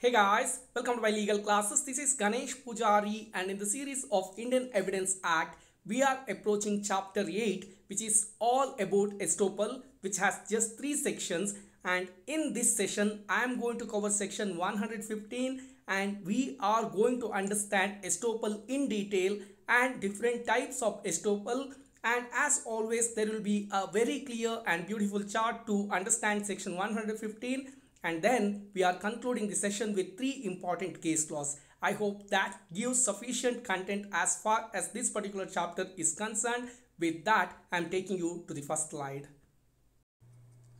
Hey guys, welcome to my legal classes. This is Ganesh Pujari, and in the series of Indian Evidence Act, we are approaching chapter 8, which is all about estoppel, which has just 3 sections. And in this session, I am going to cover section 115, and we are going to understand estoppel in detail and different types of estoppel. And as always, there will be a very clear and beautiful chart to understand section 115, and then we are concluding the session with 3 important case laws. I hope that gives sufficient content as far as this particular chapter is concerned. With that, I am taking you to the first slide.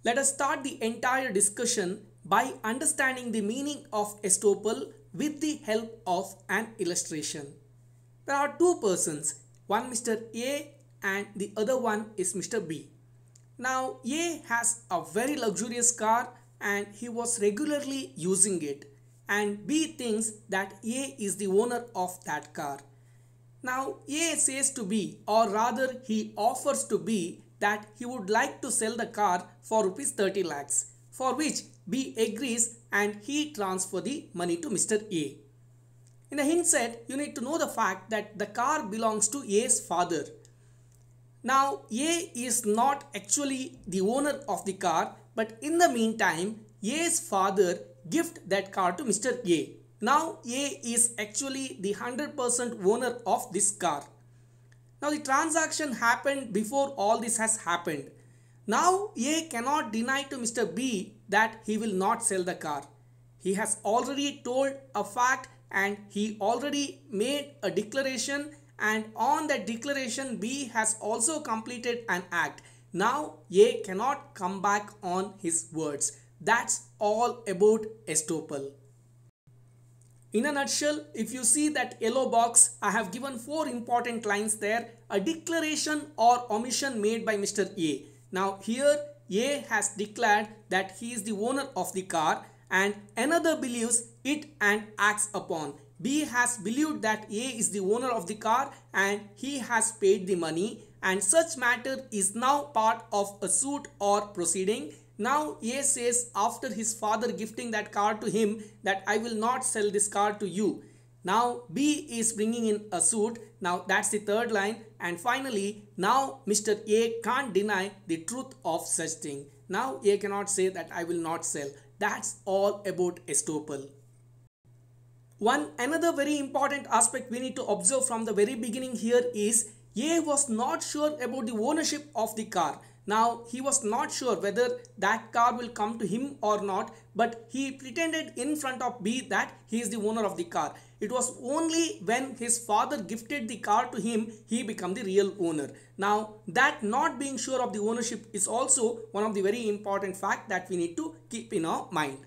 Let us start the entire discussion by understanding the meaning of estoppel with the help of an illustration. There are two persons, one Mr. A and the other one is Mr. B. Now A has a very luxurious car and he was regularly using it, and B thinks that A is the owner of that car. Now A says to B, or rather he offers to B, that he would like to sell the car for rupees 30 lakhs, for which B agrees and he transfers the money to Mr. A. In the hindsight, you need to know the fact that the car belongs to A's father. Now A is not actually the owner of the car, but in the meantime A's father gift that car to Mr. A. Now A is actually the 100% owner of this car. Now the transaction happened before all this has happened. Now A cannot deny to Mr. B that he will not sell the car. He has already told a fact and he already made a declaration, and on that declaration B has also completed an act. Now A cannot come back on his words. That's all about estoppel. In a nutshell, if you see that yellow box, I have given 4 important lines there. A declaration or omission made by Mr. A. Now here A has declared that he is the owner of the car and another believes it and acts upon. B has believed that A is the owner of the car and he has paid the money, and such matter is now part of a suit or proceeding. Now A says, after his father gifting that car to him, that I will not sell this car to you. Now B is bringing in a suit. Now that's the third line. And finally, now Mr. A can't deny the truth of such thing. Now A cannot say that I will not sell. That's all about estoppel. One another very important aspect we need to observe from the very beginning here is A was not sure about the ownership of the car. Now he was not sure whether that car will come to him or not, but he pretended in front of B that he is the owner of the car. It was only when his father gifted the car to him he became the real owner. Now that not being sure of the ownership is also one of the very important fact that we need to keep in our mind.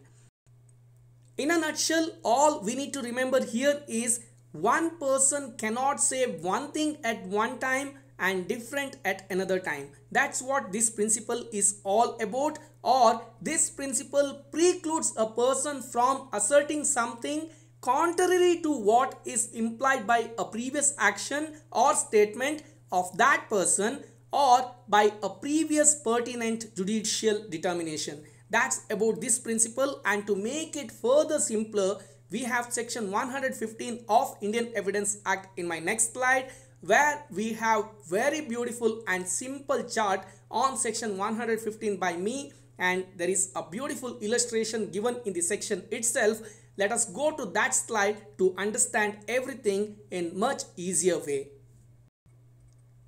In a nutshell, all we need to remember here is one person cannot say one thing at one time and different at another time. That's what this principle is all about, or this principle precludes a person from asserting something contrary to what is implied by a previous action or statement of that person or by a previous pertinent judicial determination. That's about this principle, and to make it further simpler, we have section 115 of Indian Evidence Act in my next slide, where we have very beautiful and simple chart on section 115 by me, and there is a beautiful illustration given in the section itself. Let us go to that slide to understand everything in much easier way.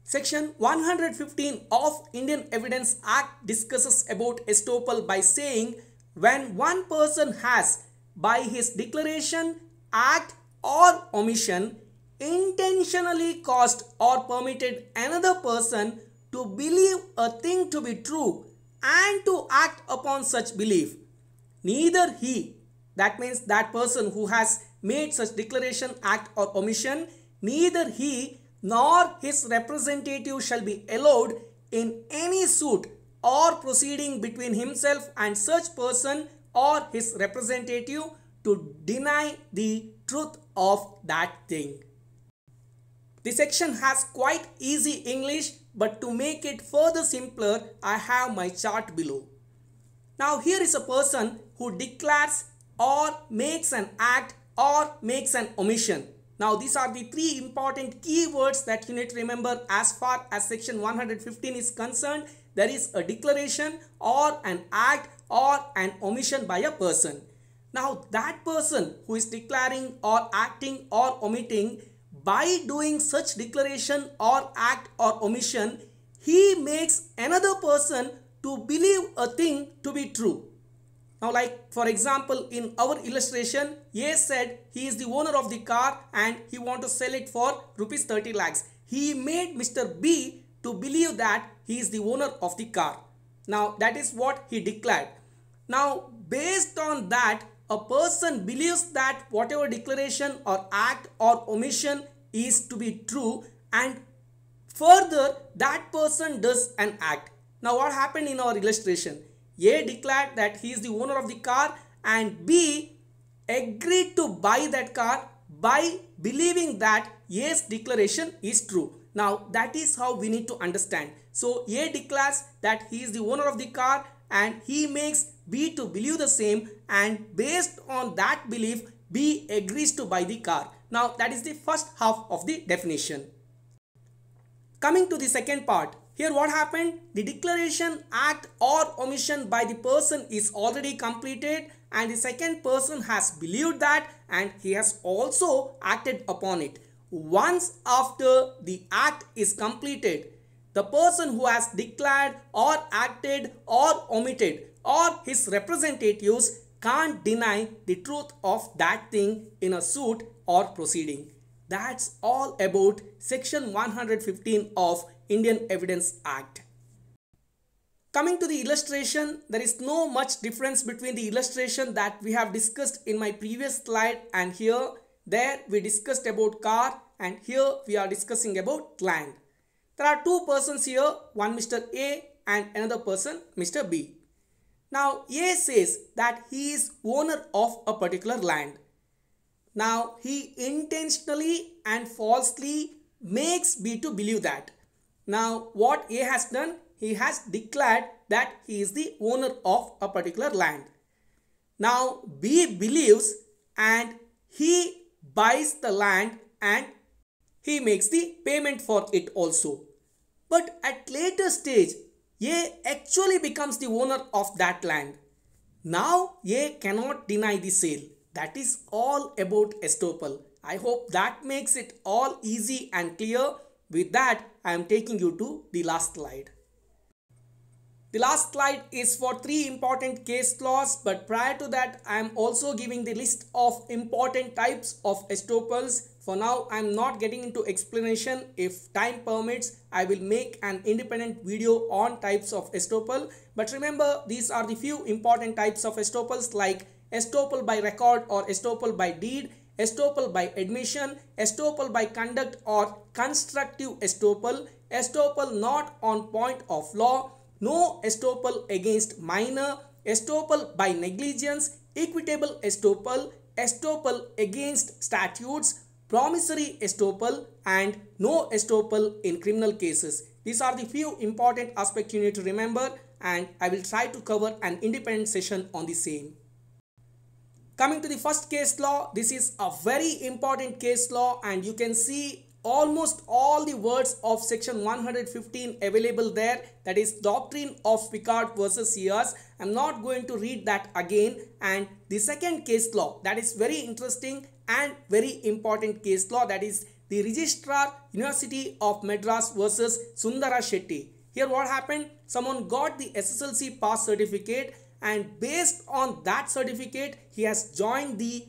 Section 115 of Indian Evidence Act discusses about estoppel by saying, when one person has, by his declaration, act or omission, intentionally caused or permitted another person to believe a thing to be true and to act upon such belief, neither he, that means that person who has made such declaration, act or omission, neither he nor his representative shall be allowed in any suit or proceeding between himself and such person or his representative to deny the truth of that thing. The section has quite easy English, but to make it further simpler, I have my chart below. Now here is a person who declares or makes an act or makes an omission. Now these are the three important keywords that you need to remember as far as section 115 is concerned. There is a declaration or an act or an omission by a person. Now that person who is declaring or acting or omitting, by doing such declaration or act or omission, he makes another person to believe a thing to be true. Now like for example, in our illustration, A said he is the owner of the car and he want to sell it for rupees 30 lakhs. He made Mr. B to believe that he is the owner of the car. Now that is what he declared. Now based on that, a person believes that whatever declaration or act or omission is to be true, and further that person does an act. Now what happened in our illustration? A declared that he is the owner of the car and B agreed to buy that car by believing that A's declaration is true. Now that is how we need to understand. So A declares that he is the owner of the car and he makes B to believe the same, and based on that belief B agrees to buy the car. Now that is the first half of the definition. Coming to the second part. Here what happened? The declaration, act or omission by the person is already completed and the second person has believed that and he has also acted upon it. Once after the act is completed, the person who has declared or acted or omitted or his representatives can't deny the truth of that thing in a suit or proceeding. That's all about section 115 of Indian Evidence Act. Coming to the illustration, there is no much difference between the illustration that we have discussed in my previous slide and here. There we discussed about car and here we are discussing about land. There are two persons here, one Mr. A and another person Mr. B. Now A says that he is owner of a particular land. Now he intentionally and falsely makes B to believe that. Now what A has done? He has declared that he is the owner of a particular land. Now B believes and he buys the land and he makes the payment for it also. But at later stage, A actually becomes the owner of that land. Now A cannot deny the sale. That is all about estoppel. I hope that makes it all easy and clear. With that, I am taking you to the last slide. The last slide is for three important case laws, but prior to that, I am also giving the list of important types of estoppels. For now, I am not getting into explanation. If time permits, I will make an independent video on types of estoppel. But remember, these are the few important types of estoppels like estoppel by record or estoppel by deed, estoppel by admission, estoppel by conduct or constructive estoppel, estoppel not on point of law, no estoppel against minor, estoppel by negligence, equitable estoppel, estoppel against statutes, promissory estoppel, and no estoppel in criminal cases. These are the few important aspects you need to remember, and I will try to cover an independent session on the same. Coming to the first case law, this is a very important case law and you can see almost all the words of section 115 available there. That is doctrine of Picard versus Sears. I'm not going to read that again. And the second case law, that is very interesting and very important case law, that is the Registrar University of Madras versus Sundara Shetty. Here what happened? Someone got the SSLC pass certificate and based on that certificate he has joined the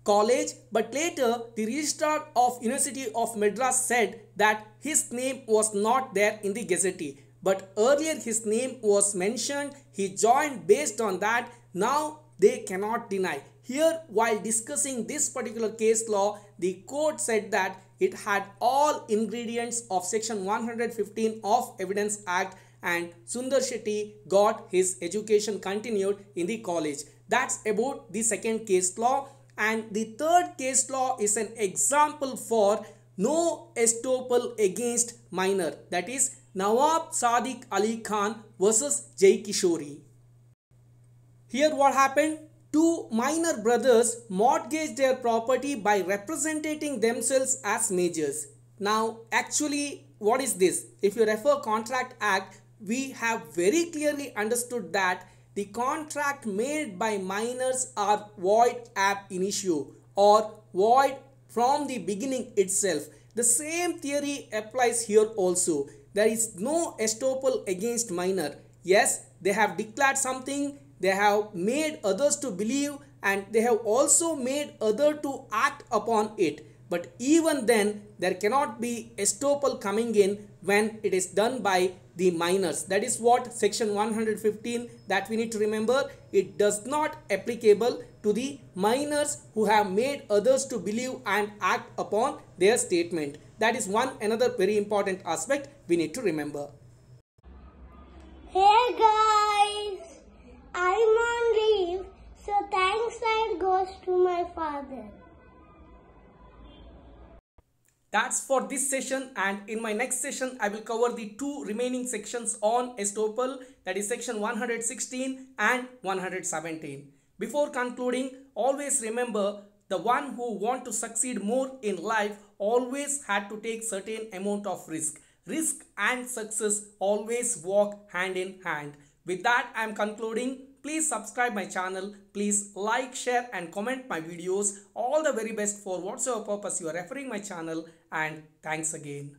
college, but later the Registrar of University of Madras said that his name was not there in the Gazette, but earlier his name was mentioned. He joined based on that. Now they cannot deny. Here while discussing this particular case law, the court said that it had all ingredients of section 115 of Evidence Act and Sundar Shetty got his education continued in the college. That's about the second case law. And the third case law is an example for no estoppel against minor. That is Nawab Sadiq Ali Khan versus Jai Kishori. Here what happened? Two minor brothers mortgaged their property by representing themselves as majors. Now, actually, what is this? If you refer Contract Act, we have very clearly understood that the contract made by minors are void ab initio or void from the beginning itself. The same theory applies here also. There is no estoppel against minor. Yes, they have declared something, they have made others to believe, and they have also made others to act upon it. But even then, there cannot be estoppel coming in when it is done by the minors. That is what section 115 that we need to remember. It does not applicable to the minors who have made others to believe and act upon their statement. That is another very important aspect we need to remember. Hey guys, I'm on leave, so thanks side goes to my father. That's for this session, and in my next session I will cover the two remaining sections on estoppel, that is section 116 and 117. Before concluding, always remember the one who want to succeed more in life always had to take certain amount of risk. Risk and success always walk hand in hand. With that, I am concluding. Please subscribe my channel. Please like, share and comment my videos. All the very best for whatsoever purpose you are referring my channel, and thanks again.